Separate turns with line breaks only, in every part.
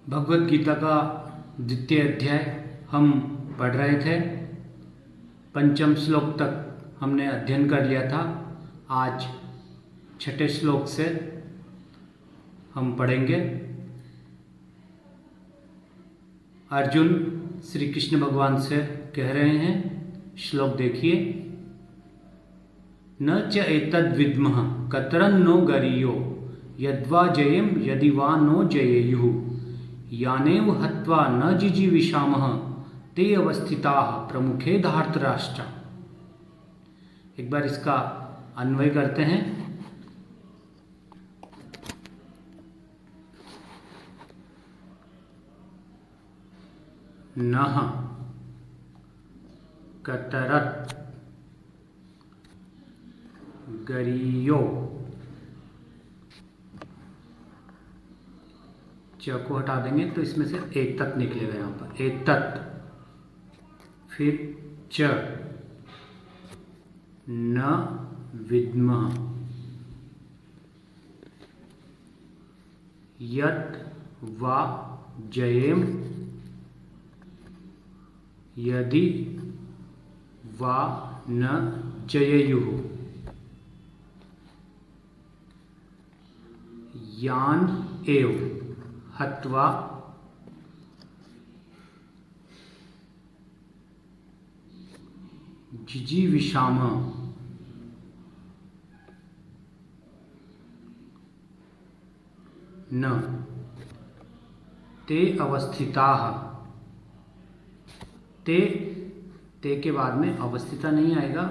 भगवत गीता का द्वितीय अध्याय हम पढ़ रहे थे। पंचम श्लोक तक हमने अध्ययन कर लिया था। आज छठे श्लोक से हम पढ़ेंगे। अर्जुन श्री कृष्ण भगवान से कह रहे हैं, श्लोक देखिए। न च एतद् विद्मः कतरन्नो गरीयो यद्वा जयेम यदि वा नो जयेयुः यानेव हत्वा न जिजीविषामः ते अवस्थिताः प्रमुखे धार्तराष्ट्र। एक बार इसका अन्वय करते हैं। नः कतरत् गरीयो, च को हटा देंगे तो इसमें से एक तत् निकलेगा। यहाँ पर एक तत्, फिर च, न विद्मः यत् वा जयेम यदि वा न जयेयुः यान एव हत्वा जिजीविषामः न ते अवस्थिताः। ते के बाद में अवस्थिता नहीं आएगा।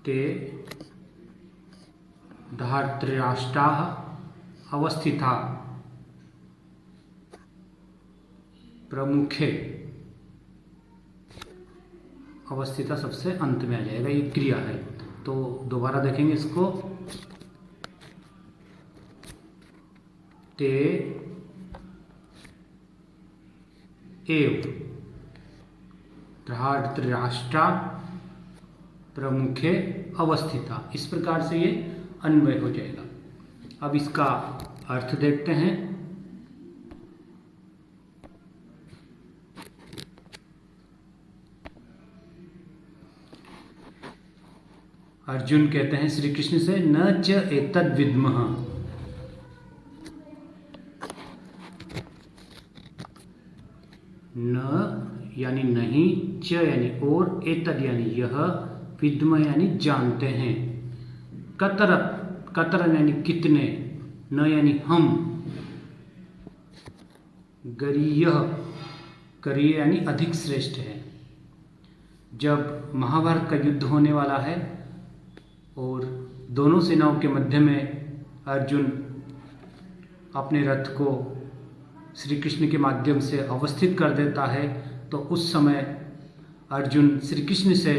ते धार्तराष्ट्राः अवस्थिता प्रमुखे। अवस्थिता सबसे अंत में आ जाएगा, ये क्रिया है। तो दोबारा देखेंगे इसको। ते एव धार्तराष्ट्रा प्रमुखे अवस्थिता। इस प्रकार से ये अन्वय हो जाएगा। अब इसका अर्थ देखते हैं। अर्जुन कहते हैं श्री कृष्ण से, न च एतद् विद्मः, न यानी नहीं, च यानी और, एतद् यानी यह, विद्मः यानी जानते हैं, कतरत, कतरन यानी कितने, न यानी हम, गरीयः, गरीय यानी अधिक श्रेष्ठ है। जब महाभारत का युद्ध होने वाला है और दोनों सेनाओं के मध्य में अर्जुन अपने रथ को श्री कृष्ण के माध्यम से अवस्थित कर देता है, तो उस समय अर्जुन श्री कृष्ण से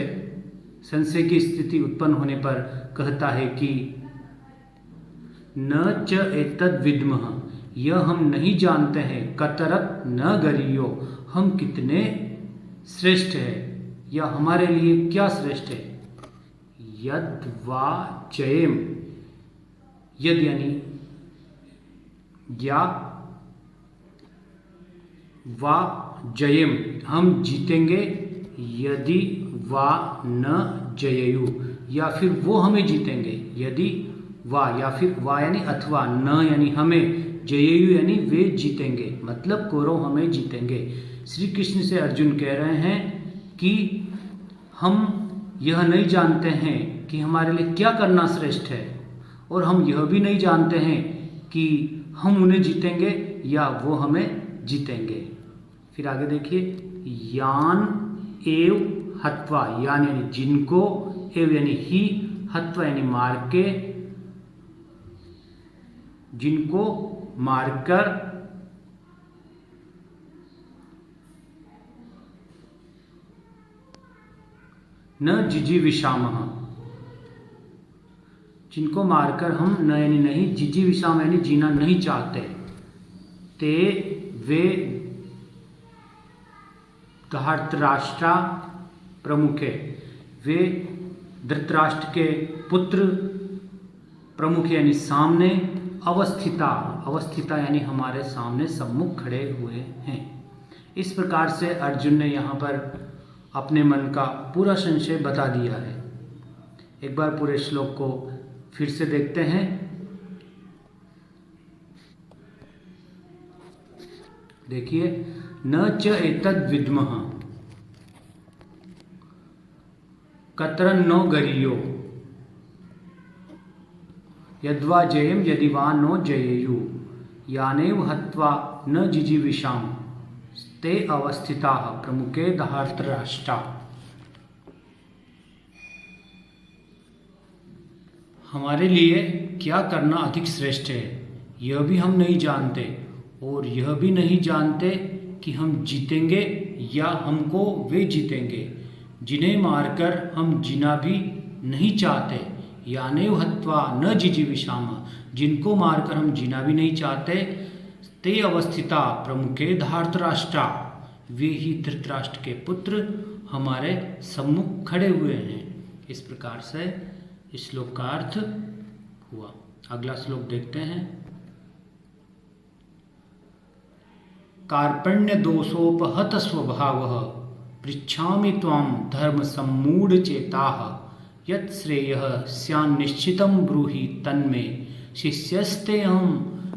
संशय की स्थिति उत्पन्न होने पर कहता है कि न च एतद् विद्मः, यह हम नहीं जानते हैं, कतरत न गरीयो, हम कितने श्रेष्ठ हैं, या हमारे लिए क्या श्रेष्ठ है। यद वा जयेम, यद यानी या, वा जयेम हम जीतेंगे, यदि वा न जयेयु या फिर वो हमें जीतेंगे, यदि वा या फिर वा यानी अथवा, न यानी हमें, जयेयु यानी वे जीतेंगे, मतलब कौरव हमें जीतेंगे। श्री कृष्ण से अर्जुन कह रहे हैं कि हम यह नहीं जानते हैं कि हमारे लिए क्या करना श्रेष्ठ है, और हम यह भी नहीं जानते हैं कि हम उन्हें जीतेंगे या वो हमें जीतेंगे। फिर आगे देखिए, यान एव हत्वा, यान यानी जिनको, एव यानी ही, हत्वा यानी मार के, जिनको मारकर, न जिजीविषामः, जिनको मारकर हम, न यानी नहीं, जिजीविषाम यानी जीना नहीं चाहते, ते वे धृतराष्ट्रा प्रमुखे, वे धृतराष्ट्र के पुत्र प्रमुख यानी सामने, अवस्थिता यानी हमारे सामने सम्मुख खड़े हुए हैं। इस प्रकार से अर्जुन ने यहाँ पर अपने मन का पूरा संशय बता दिया है। एक बार पूरे श्लोक को फिर से देखते हैं। देखिए, न च एतद् विद्मः कतरन्नो गरीयो यद्वा जयेम यदि वा नो जयेयु यानेव हत्वा न जिजीविषाम ते अवस्थिताः प्रमुखे धृतराष्ट्रा। हमारे लिए क्या करना अधिक श्रेष्ठ है, यह भी हम नहीं जानते, और यह भी नहीं जानते कि हम जीतेंगे या हमको वे जीतेंगे जिन्हें मारकर हम जीना भी नहीं चाहते। यानेव हत्वा न जिजीविषाम, जिनको मारकर हम जीना भी नहीं चाहते। ते अवस्थिता प्रमुखे धृतराष्ट्रा, वे ही धृतराष्ट्र के पुत्र हमारे सम्मुख खड़े हुए हैं। इस प्रकार से इस श्लोक का अर्थ हुआ। अगला श्लोक देखते हैं। कार्पण्य दोषोपहत स्वभावः पृच्छामि त्वां धर्म सम्मूढ़ चेताः यत् श्रेयः स्यान्निश्चितं ब्रूहि तन्मे शिष्यस्तेऽहं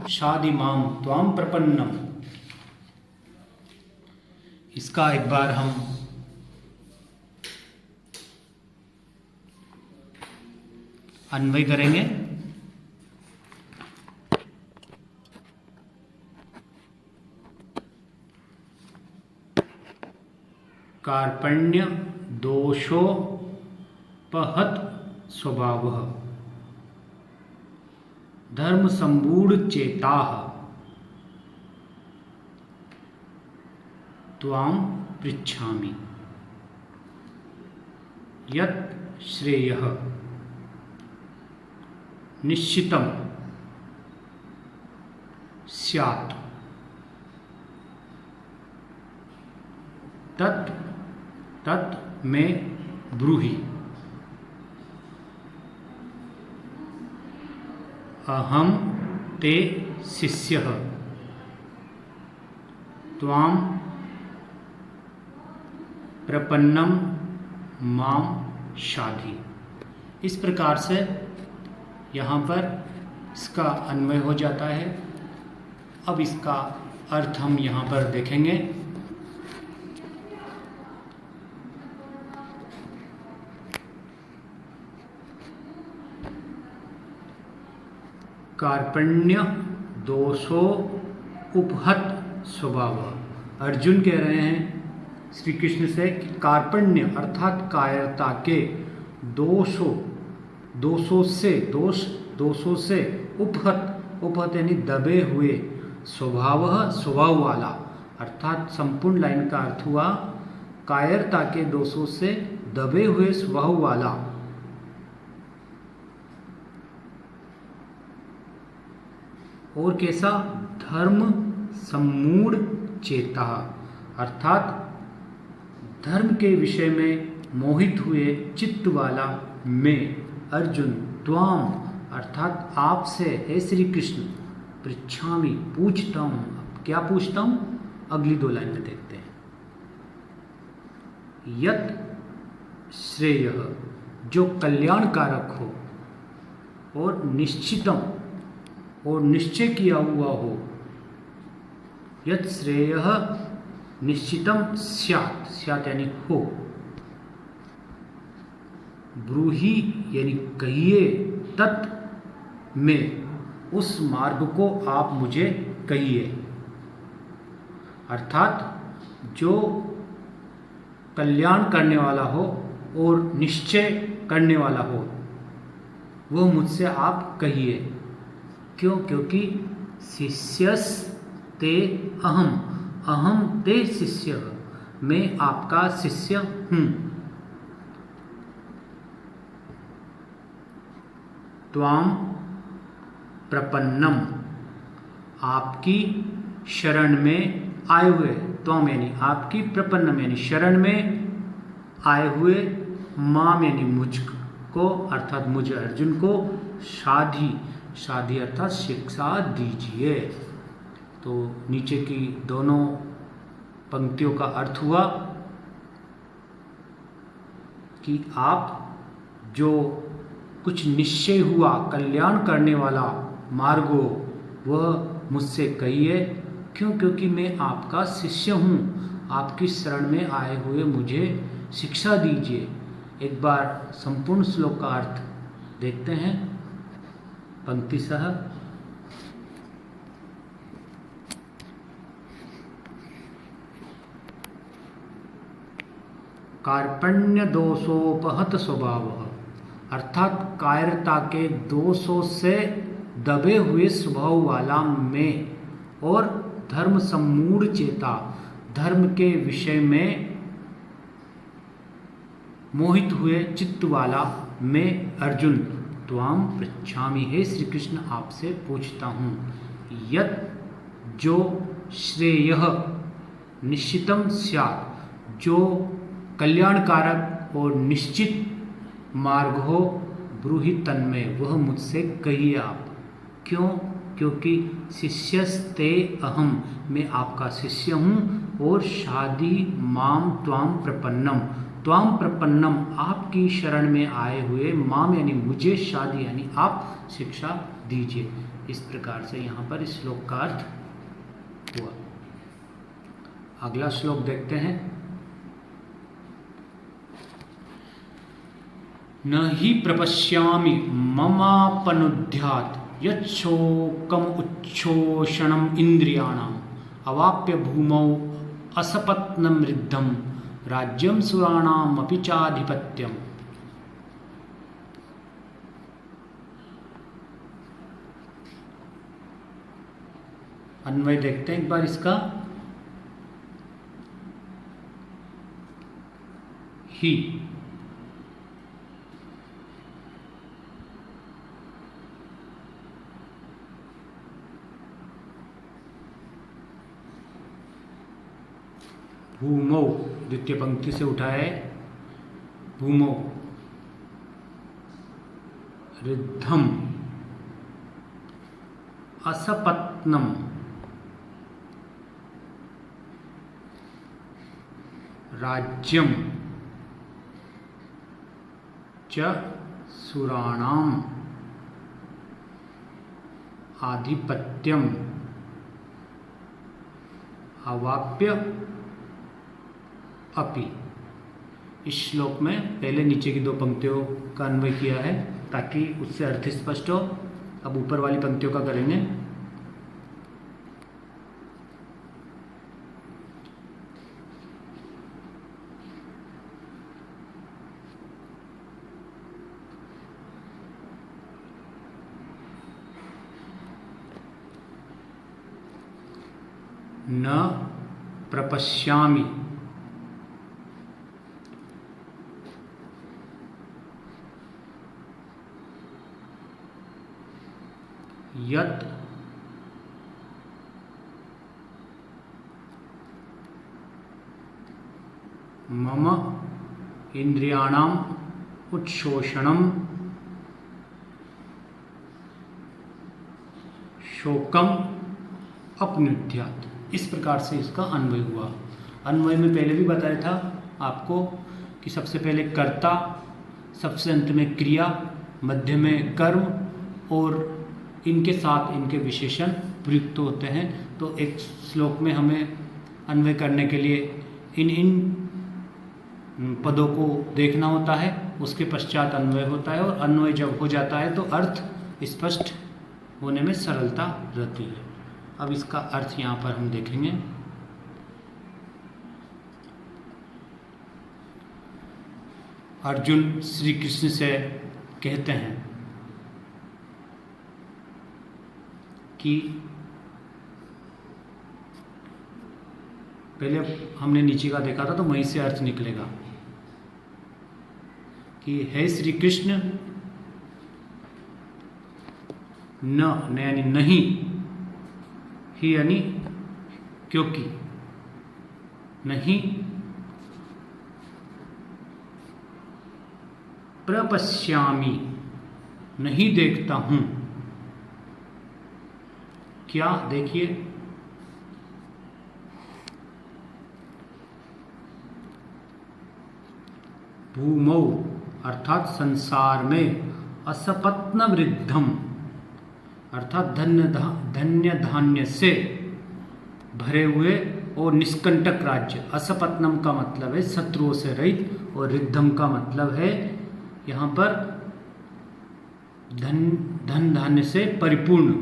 शाधिमां त्वां प्रपन्नम्। इसका एक बार हम अन्वय करेंगे। कार्पण्य दोषोपहत स्वभावः धर्म सम्मूढ़ चेताः त्वां पृच्छामि यत् श्रेयः निश्चितं स्यात् तत् मे ब्रूहि अहं ते शिष्यः त्वां प्रपन्नं मां शाधि। इस प्रकार से यहाँ पर इसका अन्वय हो जाता है। अब इसका अर्थ हम यहाँ पर देखेंगे। कार्पण्य दोषो उपहत स्वभाव, अर्जुन कह रहे हैं श्री कृष्ण से कि कार्पण्य अर्थात कायरता के दोषों से उपहत यानी दबे हुए स्वभाव वाला, अर्थात संपूर्ण लाइन का अर्थ हुआ कायरता के दोषों से दबे हुए स्वभाव वाला। और कैसा? धर्म सम्मूढ़ चेता, अर्थात धर्म के विषय में मोहित हुए चित्त वाला मैं अर्जुन त्वाम अर्थात आपसे हे श्री कृष्ण पृच्छामि पूछता हूँ। क्या पूछता हूँ? अगली दो लाइन में देखते हैं। यत् श्रेय जो कल्याणकारक हो और निश्चितम और निश्चय किया हुआ हो, यत् श्रेय निश्चितम स्यात् यानी हो, ब्रूहि यानी कहिए, तत् में उस मार्ग को आप मुझे कहिए। अर्थात जो कल्याण करने वाला हो और निश्चय करने वाला हो वो मुझसे आप कहिए। क्यों? क्योंकि शिष्यस्ते अहम ते शिष्य, मैं आपका शिष्य हूँ। त्वाम प्रपन्नम आपकी शरण में आए हुए, त्वम यानी आपकी, प्रपन्नम यानी शरण में आए हुए, माम यानी मुझको अर्थात मुझे अर्जुन को, शाधी शाधी अर्थात शिक्षा दीजिए। तो नीचे की दोनों पंक्तियों का अर्थ हुआ कि आप जो कुछ निश्चय हुआ कल्याण करने वाला मार्ग हो वह मुझसे कहिए। क्यों? क्योंकि मैं आपका शिष्य हूँ, आपकी शरण में आए हुए मुझे शिक्षा दीजिए। एक बार संपूर्ण श्लोक का अर्थ देखते हैं पंक्तिशः। कार्पण्य दोषोपहत स्वभाव अर्थात कायरता के दोषों से दबे हुए स्वभाव वाला मैं, और धर्म सम्मूढ़ चेता धर्म के विषय में मोहित हुए चित्त वाला मैं अर्जुन, त्वाम पृच्छामि हे श्री कृष्ण आपसे पूछता हूँ, यत् जो श्रेयः निश्चितम स्यात् जो कल्याणकारक और निश्चित मार्ग हो, ब्रूहि तन्मे वह मुझसे कहिए आप। क्यों? क्योंकि शिष्यस्ते अहम मैं आपका शिष्य हूँ, और शादी माम त्वाम प्रपन्नम त्वाम प्रपन्नम आपकी शरण में आए हुए, माम यानी मुझे, शादी यानी आप शिक्षा दीजिए। इस प्रकार से यहाँ पर इस श्लोक का अर्थ हुआ। अगला श्लोक देखते हैं। न हि प्रपश्यामि ममापनुद्यात् यच्छोकम उच्छोषणम इंद्रियाणाम अवाप्य भूमौ असपत्नम रिद्धम राज्यम सुराणाम अपि चाधिपत्यम। अन्वय देखते हैं एक बार इसका। ही भूमौ द्वितीय पंक्ति से उठा है, भूमौ रिद्धम असपत्नम राज्यम च सुराणाम आधिपत्यम अवाप्य अपि। इस श्लोक में पहले नीचे की दो पंक्तियों का अन्वय किया है ताकि उससे अर्थ स्पष्ट हो। अब ऊपर वाली पंक्तियों का करेंगे। न प्रपश्यामि यत् मम इंद्रियाणाम उत्शोषणम शोकम अपनुद्यात्। इस प्रकार से इसका अन्वय हुआ। अन्वय में पहले भी बताया था आपको कि सबसे पहले कर्ता, सबसे अंत में क्रिया, मध्य में कर्म और इनके साथ इनके विशेषण प्रयुक्त होते हैं। तो एक श्लोक में हमें अन्वय करने के लिए इन पदों को देखना होता है, उसके पश्चात अन्वय होता है, और अन्वय जब हो जाता है तो अर्थ स्पष्ट होने में सरलता रहती है। अब इसका अर्थ यहाँ पर हम देखेंगे। अर्जुन श्री कृष्ण से कहते हैं कि पहले हमने नीचे का देखा था तो वहीं से अर्थ निकलेगा कि हे श्री कृष्ण, न यानी नहीं, ही यानी क्योंकि, नहीं प्रपश्यामि, नहीं देखता हूं। क्या, देखिए, भूमौ अर्थात संसार में, असपत्न वृद्धम अर्थात धन्य धान्य से भरे हुए और निष्कंटक राज्य। असपत्नम का मतलब है शत्रुओं से रहित, और रिद्धम का मतलब है यहाँ पर धन धान्य से परिपूर्ण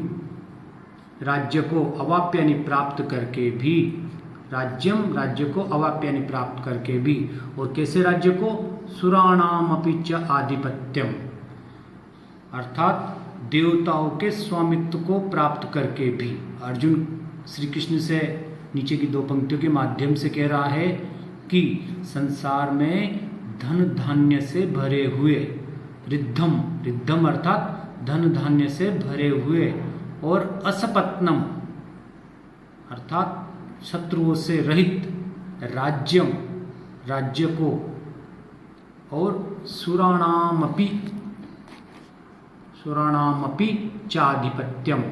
राज्य को अवाप्य यानी प्राप्त करके भी, राज्यम राज्य को अवाप्य यानी प्राप्त करके भी, और कैसे राज्य को, सुराणाम अपि च आधिपत्यम अर्थात देवताओं के स्वामित्व को प्राप्त करके भी। अर्जुन श्री कृष्ण से नीचे की दो पंक्तियों के माध्यम से कह रहा है कि संसार में धन धान्य से भरे हुए, रिद्धम रिद्धम अर्थात धन धान्य से भरे हुए, और असपत्नम अर्थात शत्रुओं से रहित राज्यम राज्य को, और सुराणामपि चाधिपत्यम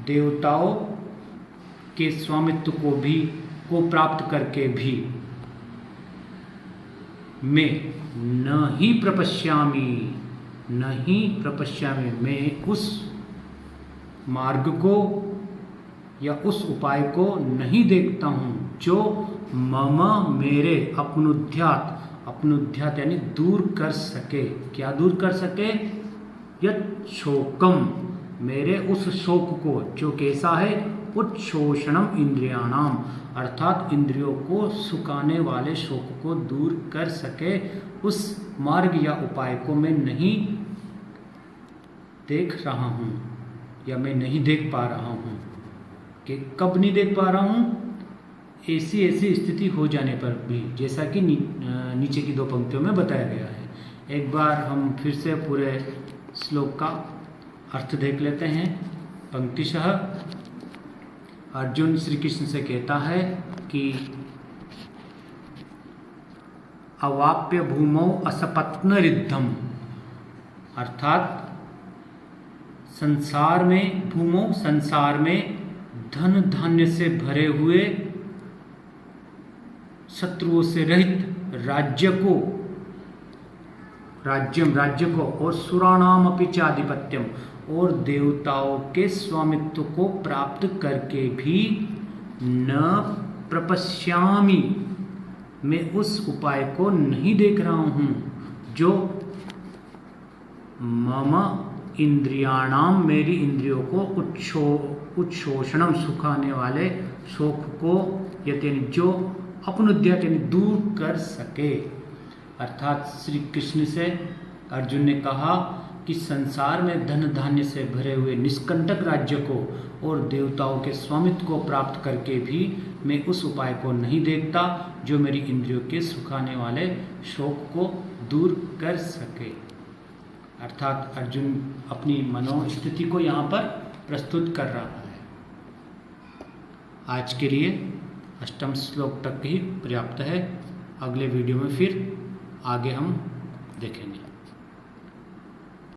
देवताओं के स्वामित्व को प्राप्त करके भी, मैं नहीं प्रपश्यामि मैं उस मार्ग को या उस उपाय को नहीं देखता हूँ जो मम मेरे अपनुध्यात यानी दूर कर सके। क्या दूर कर सके, यत् शोकम मेरे उस शोक को, जो कैसा है, उच्छोषणम इंद्रियाणाम अर्थात इंद्रियों को सुखाने वाले शोक को दूर कर सके, उस मार्ग या उपाय को मैं नहीं देख रहा हूँ या मैं नहीं देख पा रहा हूँ। कि कब नहीं देख पा रहा हूँ, ऐसी स्थिति हो जाने पर भी, जैसा कि नीचे की दो पंक्तियों में बताया गया है। एक बार हम फिर से पूरे श्लोक का अर्थ देख लेते हैं। पंक्तिशः अर्जुन श्री कृष्ण से कहता है कि अवाप्य भूमौ असपत्न रिद्धम अर्थात संसार में, भूमौ संसार में धन धान्य से भरे हुए, शत्रुओं से रहित राज्य को और सुराणाम अपि च आधिपत्यम और देवताओं के स्वामित्व को प्राप्त करके भी न प्रपश्यामि मैं उस उपाय को नहीं देख रहा हूँ जो मम इंद्रियाणाम मेरी इंद्रियों को उच्छोषणम सुखाने वाले शोक को यानी जो अपनुद्यत यानी दूर कर सके। अर्थात श्री कृष्ण से अर्जुन ने कहा कि संसार में धन धान्य से भरे हुए निष्कंटक राज्य को और देवताओं के स्वामित्व को प्राप्त करके भी मैं उस उपाय को नहीं देखता जो मेरी इंद्रियों के सुखाने वाले शोक को दूर कर सके। अर्थात अर्जुन अपनी मनोस्थिति को यहाँ पर प्रस्तुत कर रहा है। आज के लिए अष्टम श्लोक तक ही पर्याप्त है। अगले वीडियो में फिर आगे हम देखेंगे।